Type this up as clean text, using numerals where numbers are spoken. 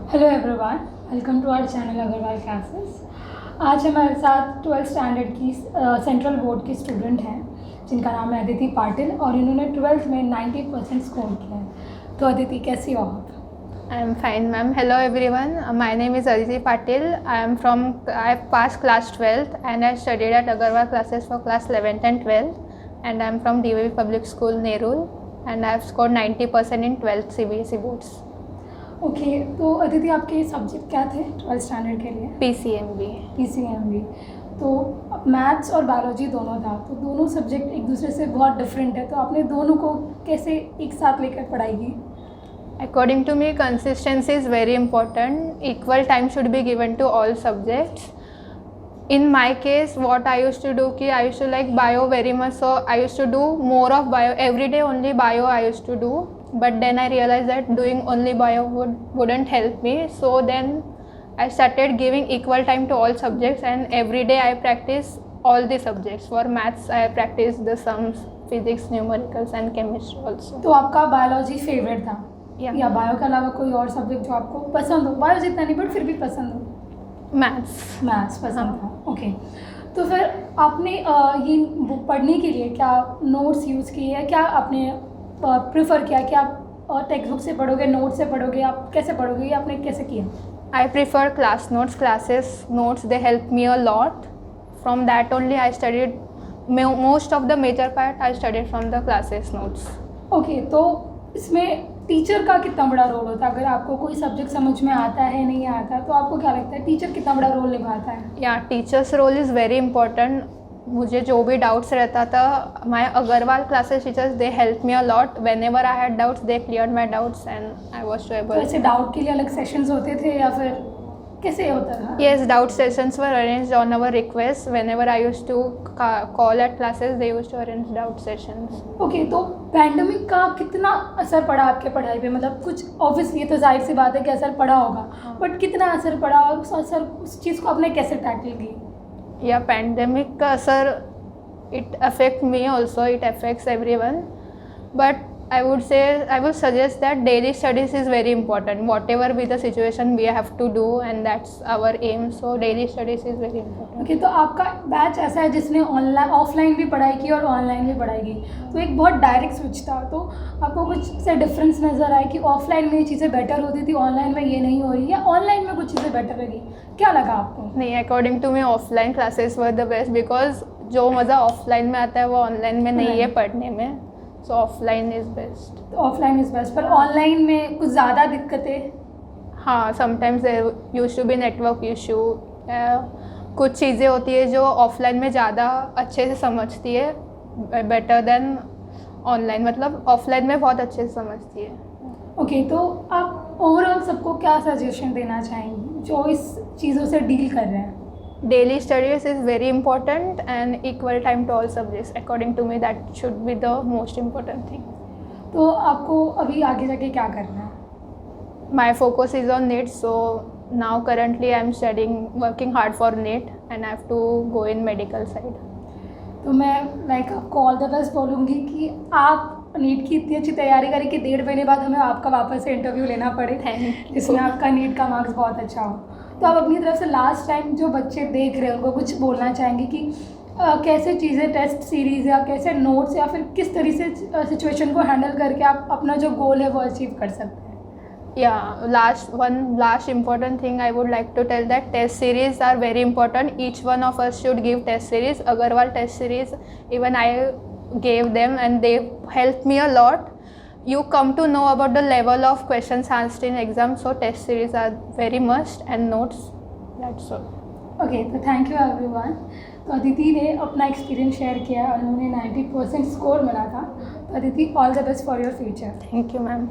Hello everyone, welcome to our channel Agarwal classes. आज हमारे साथ 12th स्टैंडर्ड की सेंट्रल बोर्ड के स्टूडेंट हैं जिनका नाम है अदिति पाटिल और इन्होंने 12th में 90% स्कोर किया है। तो अदिति, कैसी हो आप? I am fine, ma'am. Hello, everyone. My name is Aditi Patil. I have passed class 12th and I studied at Agarwal classes for class 11th and 12th. And I am from DVV Public School, Nerul. And I have scored 90% in 12th CBSE boards. Okay, तो अदिति आपके subject क्या थे 12th standard के लिए? PCMB. PCMB। तो maths और biology दोनों था, तो दोनों सब्जेक्ट एक दूसरे से बहुत डिफरेंट है, तो आपने दोनों को कैसे एक साथ लेकर पढ़ाई की? According to me, consistency is very important. Equal time should be given to all subjects. In my case, what I used to do, I used to like bio very much, so I used to do more of bio every day. Only bio I used to do, but then I realized that doing only bio wouldn't help me. So then I started giving equal time to all subjects, and every day I practice all the subjects. For maths, I practice the sums, physics, numericals, and chemistry also. तो आपका biology favourite था या bio के अलावा कोई और subject जो आपको पसंद हो? बायो जितना नहीं बट फिर भी पसंद हो? मैथ्स पसंद था। ओके, तो फिर आपने ये बुक पढ़ने के लिए क्या नोट्स यूज़ किए हैं? क्या आपने प्रेफर किया कि आप टेक्स्ट बुक से पढ़ोगे, नोट से पढ़ोगे, आप कैसे पढ़ोगे, या आपने कैसे किया? I prefer class notes. Classes notes, they help me a lot. From that only I studied most of the major part. I studied from the classes notes. Okay, तो इसमें टीचर का कितना बड़ा रोल होता है? अगर आपको कोई सब्जेक्ट समझ में आता है, नहीं आता, तो आपको क्या लगता है टीचर कितना बड़ा रोल निभाता है? या teachers role is very important. मुझे जो भी डाउट्स रहता था, my Agarwal classes teachers they help me a lot. Whenever I had doubts they cleared my doubts and I was able. ऐसे डाउट के लिए अलग सेशंस होते थे या फिर कैसे होता था? Yes, doubt sessions were arranged on our request. Whenever I used to call at classes, they used to arrange doubt sessions. Okay, तो पैंडमिक का कितना असर पड़ा आपके पढ़ाई पे? मतलब कुछ ऑब्वियसली ये तो जाहिर सी बात है कि असर पड़ा होगा, बट कितना असर पड़ा और उस चीज़ को आपने कैसे टैकल की? या पैंडमिक का असर, it affect me also, it affects everyone, but I would suggest that daily studies is very important. Whatever be the situation, we have to do, and that's our aim. So daily studies is very important. Okay, तो आपका batch ऐसा है जिसने online offline भी पढ़ाई की और online भी पढ़ाई की, तो एक बहुत डायरेक्ट स्विच था, तो आपको कुछ से डिफरेंस नज़र आया कि ऑफलाइन में ये चीज़ें बेटर होती थी, ऑनलाइन में ये नहीं हो रही, या ऑनलाइन में कुछ चीज़ें बेटर लगी? क्या लगा आपको? नहीं, according to me offline classes were the best, because जो मज़ा ऑफलाइन में आता है वो ऑनलाइन में नहीं है पढ़ने में. So offline is best. तो ऑफलाइन इज़ बेस्ट, पर ऑनलाइन में कुछ ज़्यादा दिक्कतें? हाँ, sometimes there used to be network issue. कुछ चीज़ें होती है जो ऑफलाइन में ज़्यादा अच्छे से समझती है, बेटर देन ऑनलाइन. मतलब ऑफलाइन में बहुत अच्छे से समझती है. ओके, तो आप ओवरऑल सबको क्या सजेशन देना चाहेंगी जो इस चीज़ों से डील कर रहे हैं? Daily studies is very important and equal time to all subjects. According to me, that should be the most important thing. तो आपको अभी आगे जाके क्या करना है? My focus is on NEET, so now currently I am working hard for NEET, and I have to go in medical side. तो मैं आपको ऑल द बेस्ट बोलूँगी कि आप नीट की इतनी अच्छी तैयारी करें कि 1.5 महीने बाद हमें आपका वापस से इंटरव्यू लेना पड़े, जिसमें आपका नीट का मार्क्स बहुत अच्छा हो. तो आप अपनी तरफ से लास्ट टाइम जो बच्चे देख रहे हैं उनको कुछ बोलना चाहेंगे कि कैसे चीज़ें टेस्ट सीरीज़ या कैसे नोट्स या फिर किस तरीके से सिचुएशन को हैंडल करके आप अपना जो गोल है वो अचीव कर सकते हैं? One last important thing I would like to tell, that test series are very important. Each one of us should give test series. Agarwal test series, even I gave them and they helped me a lot. You come to know about the level of questions asked in exam, so test series are very must, and notes, that's all. Okay, तो thank you everyone. तो अदिति ने अपना experience share किया और उन्होंने 90% score मिला था. तो Aditi, all the best for your future. Thank you, ma'am.